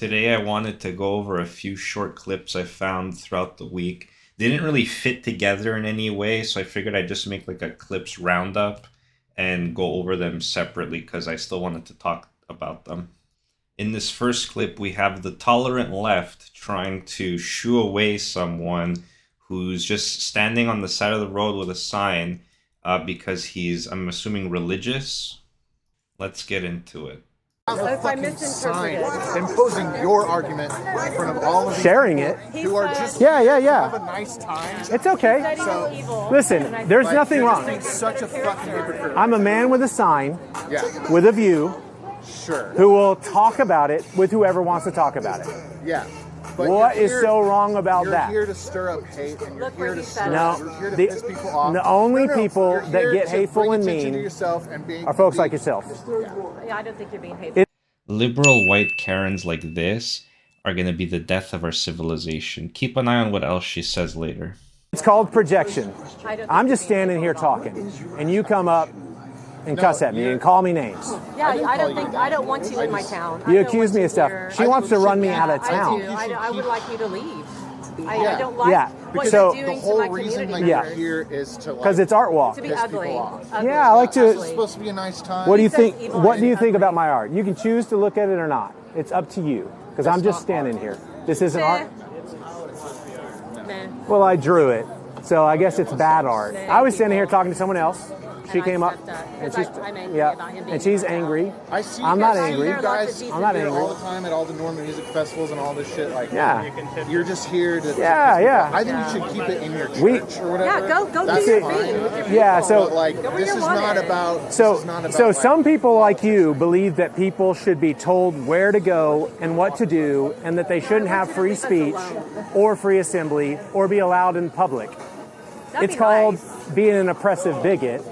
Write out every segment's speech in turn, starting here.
Today, I wanted to go over a few short clips I found throughout the week. They didn't really fit together in any way, so I figured I'd just make like a clips roundup and go over them separately because I still wanted to talk about them. In this first clip, we have the tolerant left trying to shoo away someone who's just standing on the side of the road with a sign because he's, I'm assuming, religious. Let's get into it. A fucking sign imposing your argument in front of all of these sharing it. who are just Yeah. have a nice time. It's okay. So Listen, there's like, nothing you're just wrong. being such a fucking hypocrite. I'm a man with a sign, Yeah, with a view, sure. who will talk about it with whoever wants to talk about it. Yeah. But What you're is here- so wrong about you're that? here to stir up hate, and you're Look where here to he stir said up. No, You're here to the- piss people off. the only people you're that here get to hateful bring and attention mean to yourself and being, are folks like yourself. Yeah, I don't think you're being hateful. Liberal white Karens like this are going to be the death of our civilization. Keep an eye on what else she says later. It's called projection. I don't think I'm you're just being standing here hateful. talking, and you come up and cuss at me and call me names. Yeah, I don't want you in my town. I You don't accuse want me you of stuff. here. She wants to run me Yeah, out of town. I do. I would like you to leave. I Yeah. don't like Yeah, what so- you're the doing whole to my reason community. that Yeah. you're here is to like, Because it's art walk. To be piss people ugly. off. Ugly. Yeah, I like to- It's supposed to be a nice time. What do you says think? evil What do you and think ugly. about my art? You can choose to look at it or not. It's up to you. Because I'm just standing here. This isn't art. Meh. Well, I drew it, so I guess it's bad art. I was standing here talking to someone else. She And I came up, stepped up, and 'cause she's I'm angry about him being and she's kicked out. angry. I see. I'm not I see angry. You guys, I'm not here angry. all the time at all the Norman music festivals and all this shit. Like, Yeah. you're just here to. Yeah, yeah. I think you should keep it in your church We- or whatever. Yeah, go That's do your fine. thing with your people. Yeah, so- But like, Go where this you is want not it. about. So, this is not about, so like, some people like you believe that people should be told where to go and what to do, and that they shouldn't have free speech or free assembly or be allowed in public. That'd It's be called nice. being an oppressive bigot.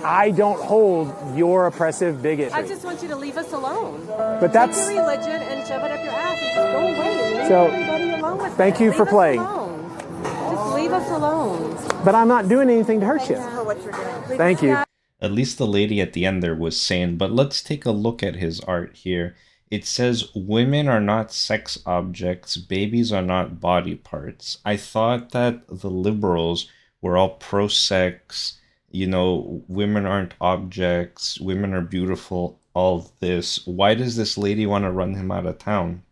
I don't hold your oppressive bigotry. I just want you to leave us alone. But that's Take your religion and shove it up your ass and just go away and leave So, everybody alone with thank it. you Leave for us playing. alone. Just leave us alone. but I'm not doing anything to hurt you. For what you're doing. Thank you. At least the lady at the end there was sane, but let's take a look at his art here. It says, women are not sex objects, babies are not body parts. I thought that the liberals were all pro-sex, women aren't objects, women are beautiful, all this. Why does this lady want to run him out of town?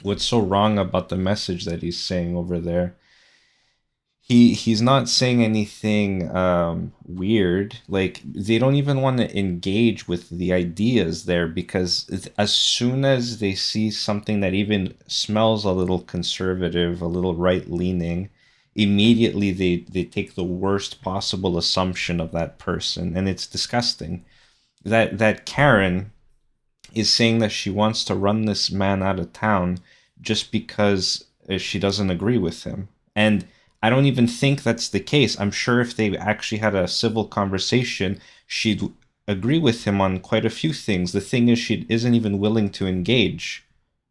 What's so wrong about the message that he's saying over there? He's not saying anything weird. Like, they don't even want to engage with the ideas there, because as soon as they see something that even smells a little conservative, a little right-leaning, immediately they take the worst possible assumption of that person, and it's disgusting. That Karen is saying that she wants to run this man out of town just because she doesn't agree with him. And I don't even think that's the case. I'm sure if they actually had a civil conversation, she'd agree with him on quite a few things. The thing is, she isn't even willing to engage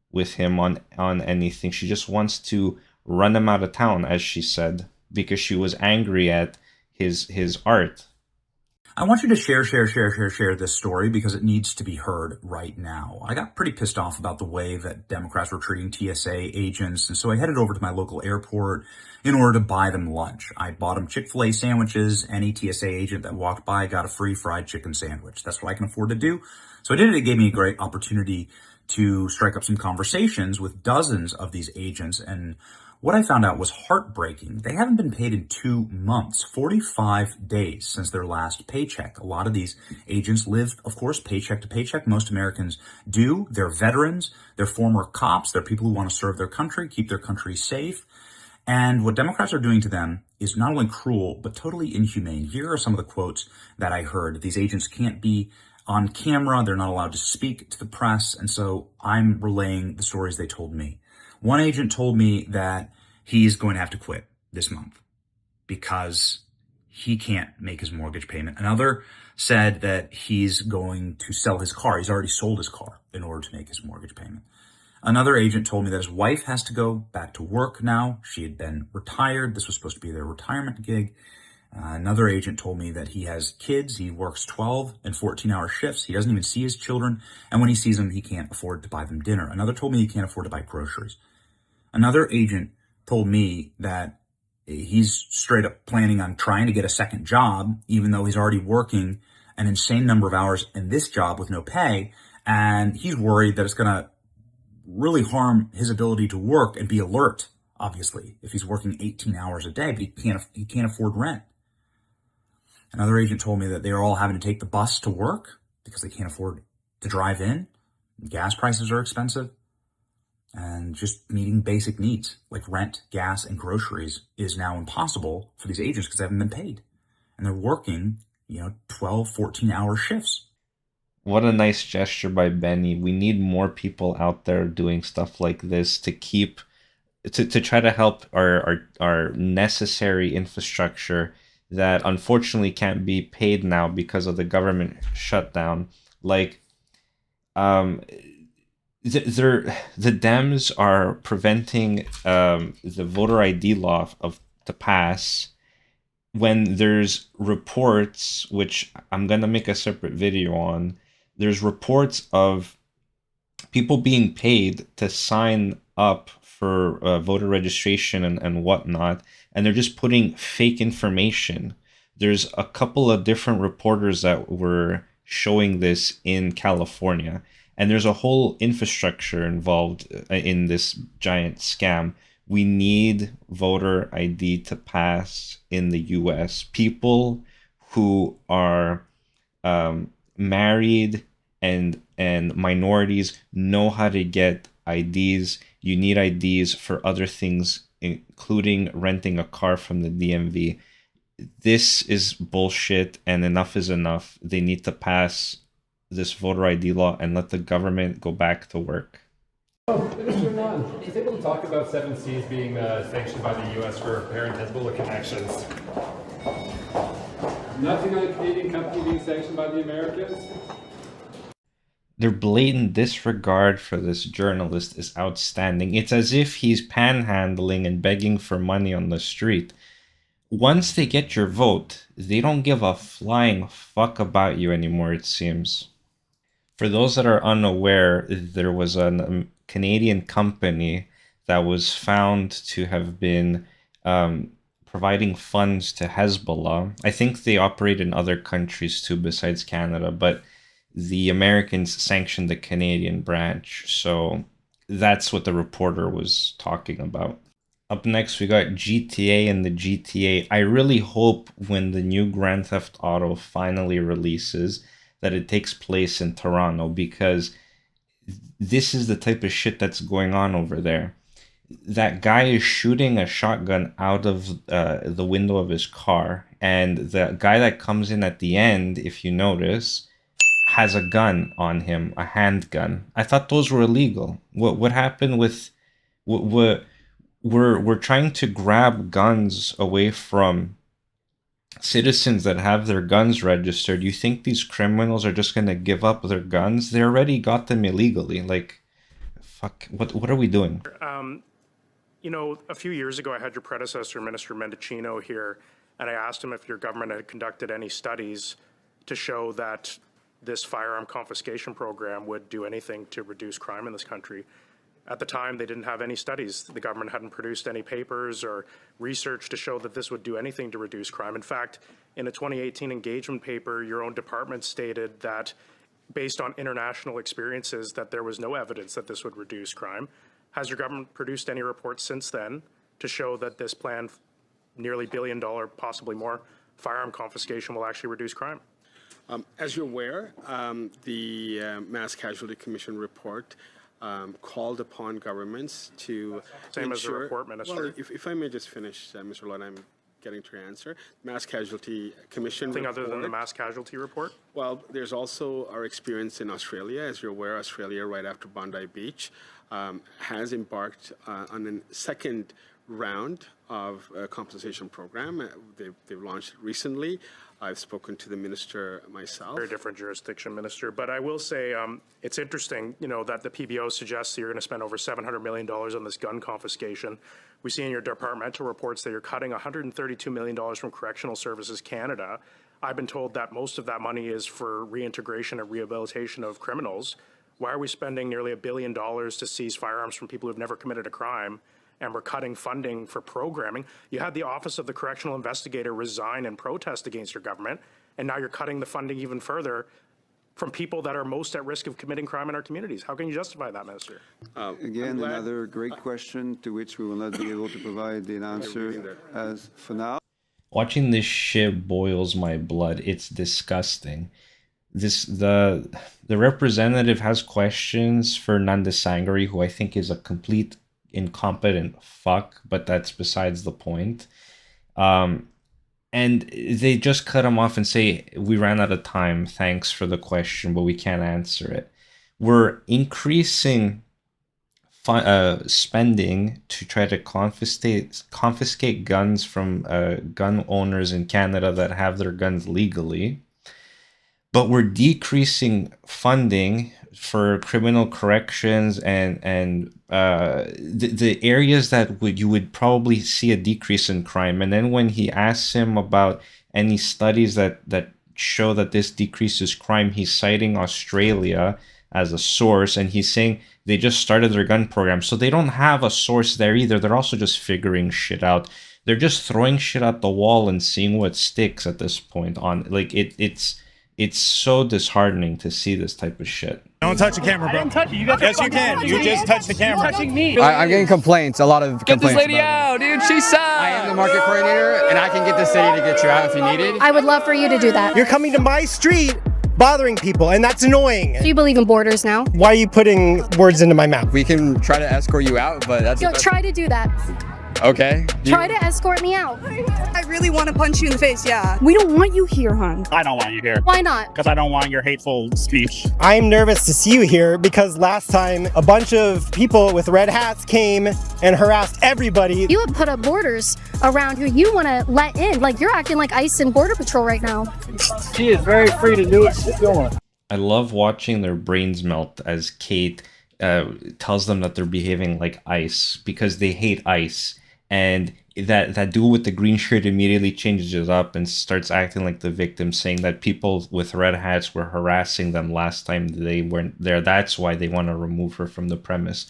with him on anything. She just wants to run him out of town, as she said, because she was angry at his art. I want you to share this story because it needs to be heard right now. I got pretty pissed off about the way that Democrats were treating TSA agents, and so I headed over to my local airport in order to buy them lunch. I bought them Chick-fil-A sandwiches. Any TSA agent that walked by got a free fried chicken sandwich. That's what I can afford to do. So I did it. It gave me a great opportunity to strike up some conversations with dozens of these agents, and what I found out was heartbreaking. They haven't been paid in 2 months, 45 days since their last paycheck. A lot of these agents live, of course, paycheck to paycheck. Most Americans do. They're veterans. They're former cops. They're people who want to serve their country, keep their country safe. And what Democrats are doing to them is not only cruel, but totally inhumane. Here are some of the quotes that I heard. These agents can't be on camera. They're not allowed to speak to the press. And so I'm relaying the stories they told me. One agent told me that he's going to have to quit this month because he can't make his mortgage payment. Another said that he's going to sell his car. He's already sold his car in order to make his mortgage payment. Another agent told me that his wife has to go back to work now. She had been retired. This was supposed to be their retirement gig. Another agent told me that he has kids. He works 12 and 14-hour shifts. He doesn't even see his children. And when he sees them, he can't afford to buy them dinner. Another told me he can't afford to buy groceries. Another agent told me that he's straight up planning on trying to get a second job, even though he's already working an insane number of hours in this job with no pay. And he's worried that it's going to really harm his ability to work and be alert, obviously, if he's working 18 hours a day, but he can't afford rent. Another agent told me that they're all having to take the bus to work because they can't afford to drive in. Gas prices are expensive. And just meeting basic needs like rent, gas, and groceries is now impossible for these agents because they haven't been paid. And they're working, 12, 14-hour shifts. What a nice gesture by Benny. We need more people out there doing stuff like this to try to help our necessary infrastructure that unfortunately can't be paid now because of the government shutdown. Like, the Dems are preventing the voter ID law to pass when there's reports, which I'm gonna make a separate video on. There's reports of people being paid to sign up for voter registration and whatnot, and they're just putting fake information. There's a couple of different reporters that were showing this in California, and there's a whole infrastructure involved in this giant scam. We need voter ID to pass in the US. People who are married and minorities know how to get IDs. You need IDs for other things, including renting a car from the DMV. This is bullshit, and enough is enough. They need to pass this voter ID law and let the government go back to work. Minister Nunn is able to talk about 7Cs being sanctioned by the U.S. for apparent Hezbollah connections. Nothing on a Canadian company being sanctioned by the Americans? Their blatant disregard for this journalist is outstanding. It's as if he's panhandling and begging for money on the street. Once they get your vote, they don't give a flying fuck about you anymore, it seems. For those that are unaware, there was a Canadian company that was found to have been providing funds to Hezbollah. I think they operate in other countries too besides Canada, but the Americans sanctioned the Canadian branch. So that's what the reporter was talking about. Up next, we got GTA and the GTA. I really hope when the new Grand Theft Auto finally releases that it takes place in Toronto, because this is the type of shit that's going on over there. That guy is shooting a shotgun out of the window of his car, and the guy that comes in at the end, if you notice, has a gun on him, a handgun. I thought those were illegal. What happened with what we're trying to grab guns away from citizens that have their guns registered. You think these criminals are just going to give up their guns? They already got them illegally. Like, fuck, what are we doing? A few years ago, I had your predecessor, Minister Mendicino, here, and I asked him if your government had conducted any studies to show that this firearm confiscation program would do anything to reduce crime in this country. At the time, they didn't have any studies. The government hadn't produced any papers or research to show that this would do anything to reduce crime. In fact, in a 2018 engagement paper, your own department stated that, based on international experiences, that there was no evidence that this would reduce crime. Has your government produced any reports since then to show that this planned nearly $1 billion, possibly more, firearm confiscation will actually reduce crime? As you're aware, the Mass Casualty Commission report called upon governments to Same ensure, as the report, Minister. Well, if I may just finish, Mr. Lord, I'm getting to your answer. Mass Casualty Commission Anything report, other than the mass casualty report? Well, there's also our experience in Australia. As you're aware, Australia, right after Bondi Beach, has embarked on a second round of compensation program. They've launched it recently. I've spoken to the minister myself. Very different jurisdiction, Minister. But I will say it's interesting, that the PBO suggests that you're going to spend over $700 million on this gun confiscation. We see in your departmental reports that you're cutting $132 million from Correctional Services Canada. I've been told that most of that money is for reintegration and rehabilitation of criminals. Why are we spending nearly $1 billion to seize firearms from people who've never committed a crime? And we're cutting funding for programming. You had the Office of the Correctional Investigator resign in protest against your government, and now you're cutting the funding even further from people that are most at risk of committing crime in our communities. How can you justify that, Minister? Again, another great question to which we will not be able to provide an answer as for now. Watching this shit boils my blood. It's disgusting. The representative has questions for Nanda Sangari, who I think is a complete incompetent fuck, but that's besides the point. And they just cut him off and say, we ran out of time, thanks for the question, but we can't answer it. We're increasing spending to try to confiscate guns from gun owners in Canada that have their guns legally, but we're decreasing funding for criminal corrections and the areas that you would probably see a decrease in crime. And then when he asks him about any studies that show that this decreases crime, he's citing Australia as a source, and he's saying they just started their gun program. So they don't have a source there either. They're also just figuring shit out. They're just throwing shit at the wall and seeing what sticks at this point. It's so disheartening to see this type of shit. Don't touch the camera, bro. I didn't touch you. Yes, you can. You just touched the camera. You're touching me. I'm getting complaints. A lot of complaints. Get this lady out, dude. She sucks. I am the market coordinator, and I can get the city to get you out if you need it. I would love for you to do that. You're coming to my street, bothering people, and that's annoying. Do you believe in borders now? Why are you putting words into my mouth? We can try to escort you out, but that's... Try to do that. Okay. Try to escort me out. I really want to punch you in the face, yeah. We don't want you here, hon. I don't want you here. Why not? Because I don't want your hateful speech. I'm nervous to see you here because last time a bunch of people with red hats came and harassed everybody. You have put up borders around who you want to let in. Like, you're acting like ICE and Border Patrol right now. She is very free to do what she's doing. I love watching their brains melt as Kate tells them that they're behaving like ICE because they hate ICE. And that dude with the green shirt immediately changes it up and starts acting like the victim, saying that people with red hats were harassing them last time they weren't there. That's why they want to remove her from the premise.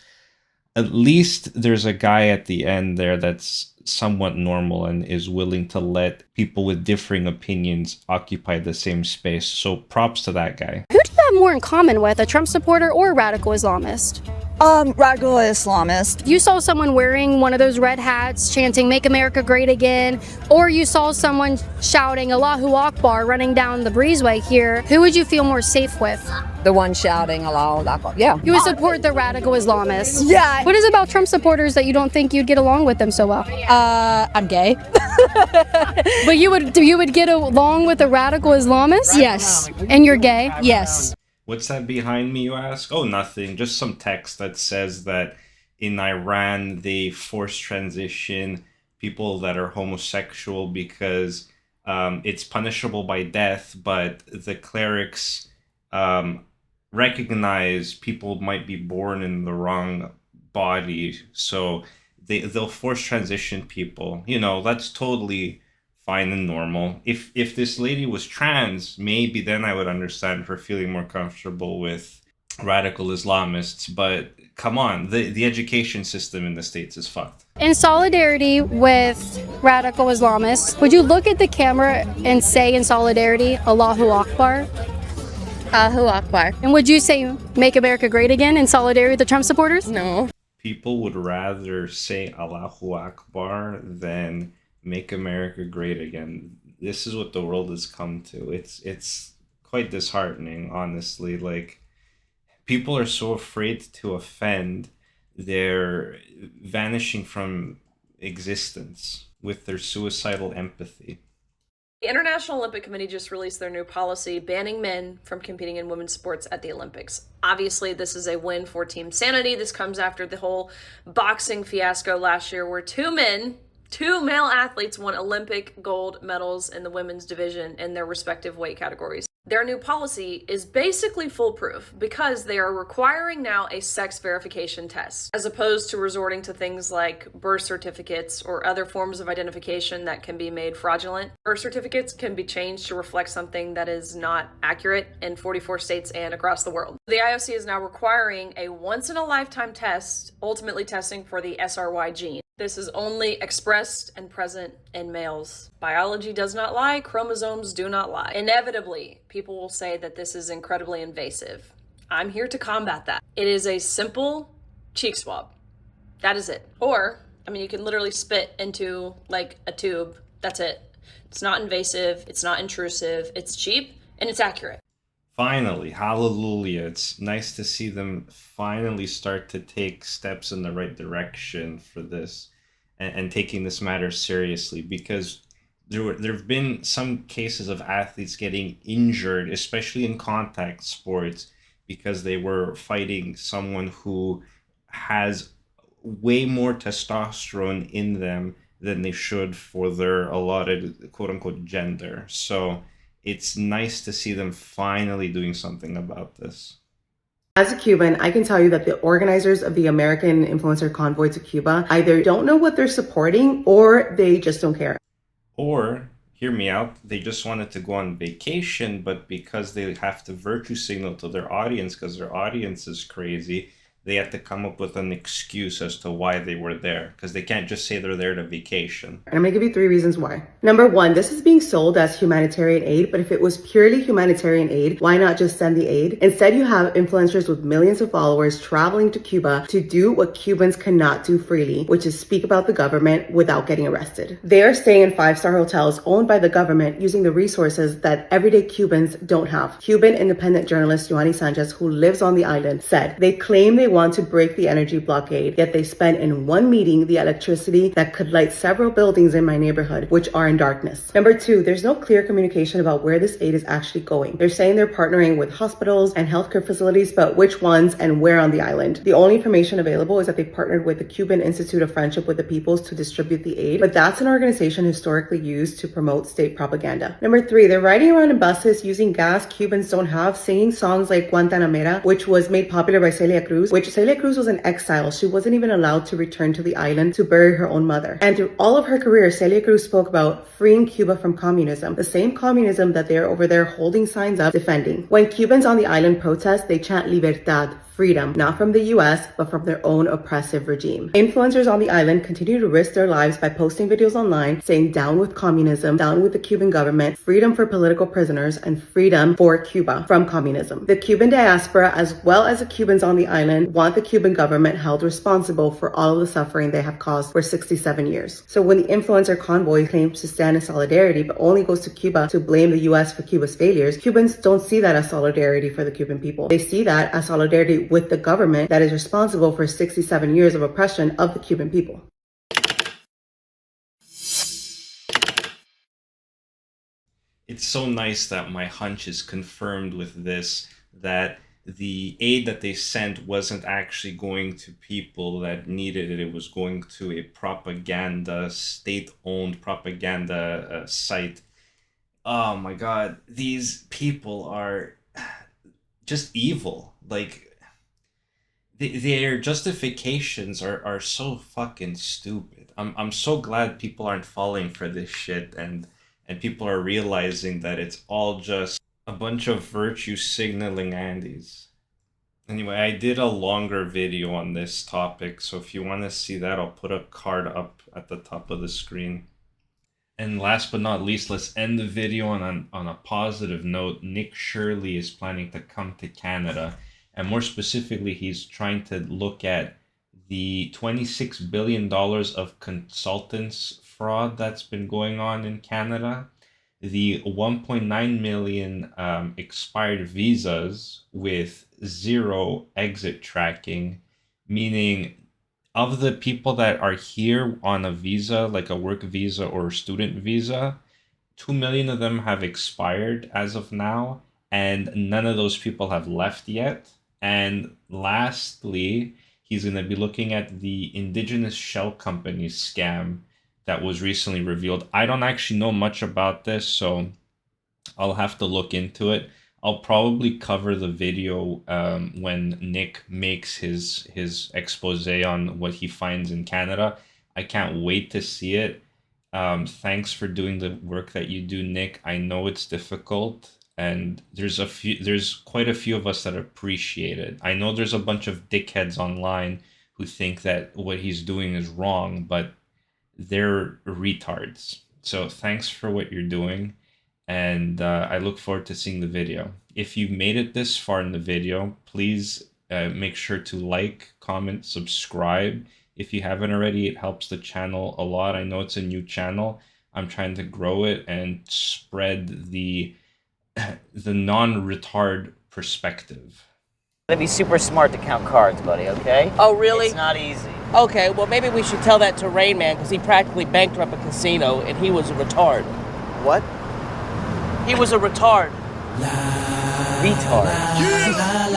At least there's a guy at the end there that's somewhat normal and is willing to let people with differing opinions occupy the same space. So props to that guy. Who do you have more in common with, a Trump supporter or a radical Islamist? Radical Islamist. You saw someone wearing one of those red hats chanting "Make America Great Again," or you saw someone shouting "Allahu Akbar" running down the breezeway here. Who would you feel more safe with? The one shouting Allahu Akbar. Yeah. You would support the radical Islamists. Yeah. What is it about Trump supporters that you don't think you'd get along with them so well? I'm gay. But you would get along with a radical Islamist? Yes. And you're gay? Yes. What's that behind me, you ask? Oh, nothing. Just some text that says that in Iran, they force transition people that are homosexual because it's punishable by death, but the clerics recognize people might be born in the wrong body, so they'll force transition people. That's totally fine and normal. If this lady was trans, maybe then I would understand her feeling more comfortable with radical Islamists. But come on, the education system in the States is fucked. In solidarity with radical Islamists, would you look at the camera and say in solidarity, Allahu Akbar? Allahu Akbar. And would you say, "Make America Great Again" in solidarity with the Trump supporters? No. People would rather say Allahu Akbar than "Make America Great Again." This is what the world has come to. It's quite disheartening, honestly. Like, people are so afraid to offend, they're vanishing from existence with their suicidal empathy. The International Olympic Committee just released their new policy banning men from competing in women's sports at the Olympics. Obviously, this is a win for Team Sanity. This comes after the whole boxing fiasco last year where two male athletes won Olympic gold medals in the women's division in their respective weight categories. Their new policy is basically foolproof because they are requiring now a sex verification test, as opposed to resorting to things like birth certificates or other forms of identification that can be made fraudulent. Birth certificates can be changed to reflect something that is not accurate in 44 states and across the world. The IOC is now requiring a once-in-a-lifetime test, ultimately testing for the SRY gene. This is only expressed and present in males. Biology does not lie, chromosomes do not lie. Inevitably, people will say that this is incredibly invasive. I'm here to combat that. It is a simple cheek swab. That is it. Or, you can literally spit into like a tube. That's it. It's not invasive, it's not intrusive, it's cheap, and it's accurate. Finally, hallelujah. It's nice to see them finally start to take steps in the right direction for this and taking this matter seriously, because there have been some cases of athletes getting injured, especially in contact sports, because they were fighting someone who has way more testosterone in them than they should for their allotted quote-unquote gender. So it's nice to see them finally doing something about this. As a Cuban, I can tell you that the organizers of the American Influencer Convoy to Cuba either don't know what they're supporting or they just don't care. Or, hear me out, they just wanted to go on vacation, but because they have to virtue signal to their audience because their audience is crazy, they had to come up with an excuse as to why they were there, because they can't just say they're there to vacation. And I'm gonna give you 3 reasons why. Number 1, this is being sold as humanitarian aid, but if it was purely humanitarian aid, why not just send the aid? Instead, you have influencers with millions of followers traveling to Cuba to do what Cubans cannot do freely, which is speak about the government without getting arrested. They are staying in 5-star hotels owned by the government using the resources that everyday Cubans don't have. Cuban independent journalist Yoani Sanchez, who lives on the island, said they claim they want to break the energy blockade, yet they spent in one meeting the electricity that could light several buildings in my neighborhood, which are in darkness. Number 2, there's no clear communication about where this aid is actually going. They're saying they're partnering with hospitals and healthcare facilities, but which ones and where on the island? The only information available is that they partnered with the Cuban Institute of Friendship with the Peoples to distribute the aid, but that's an organization historically used to promote state propaganda. Number 3, they're riding around in buses using gas Cubans don't have, singing songs like Guantanamera, which was made popular by Celia Cruz, which Celia Cruz was in exile. She wasn't even allowed to return to the island to bury her own mother. And through all of her career, Celia Cruz spoke about freeing Cuba from communism, the same communism that they're over there holding signs up defending. When Cubans on the island protest, they chant libertad, freedom, not from the US, but from their own oppressive regime. Influencers on the island continue to risk their lives by posting videos online saying down with communism, down with the Cuban government, freedom for political prisoners, and freedom for Cuba from communism. The Cuban diaspora, as well as the Cubans on the island, want the Cuban government held responsible for all of the suffering they have caused for 67 years. So when the influencer convoy claims to stand in solidarity, but only goes to Cuba to blame the US for Cuba's failures, Cubans don't see that as solidarity for the Cuban people. They see that as solidarity with the government that is responsible for 67 years of oppression of the Cuban people. It's so nice that my hunch is confirmed with this, that the aid that they sent wasn't actually going to people that needed it. It was going to a propaganda, state-owned propaganda site. Oh my God, these people are just evil. Like, their justifications are so fucking stupid. I'm so glad people aren't falling for this shit, and people are realizing that it's all just a bunch of virtue signaling Andes. Anyway, I did a longer video on this topic, so if you want to see that, I'll put a card up at the top of the screen. And last but not least, let's end the video on a positive note. Nick Shirley is planning to come to Canada. And more specifically, he's trying to look at the $26 billion of consultants fraud that's been going on in Canada, the 1.9 million expired visas with zero exit tracking, meaning of the people that are here on a visa, like a work visa or student visa, 2 million of them have expired as of now, and none of those people have left yet. And lastly, he's going to be looking at the indigenous shell company scam that was recently revealed. I don't actually know much about this, so I'll have to look into it. I'll probably cover the video when Nick makes his expose on what he finds in Canada. I can't wait to see it. Thanks for doing the work that you do, Nick. I know it's difficult, and there's quite a few of us that appreciate it. I know there's a bunch of dickheads online who think that what he's doing is wrong, but they're retards. So thanks for what you're doing, and I look forward to seeing the video. If you made it this far in the video, please make sure to like, comment, subscribe. If you haven't already, it helps the channel a lot. I know it's a new channel. I'm trying to grow it and spread the non-retard perspective. Gotta be super smart to count cards, buddy, okay? Oh, really? It's not easy. Okay, well, maybe we should tell that to Rain Man, because he practically bankrupt a casino, and he was a retard. What? He was a retard. Retard.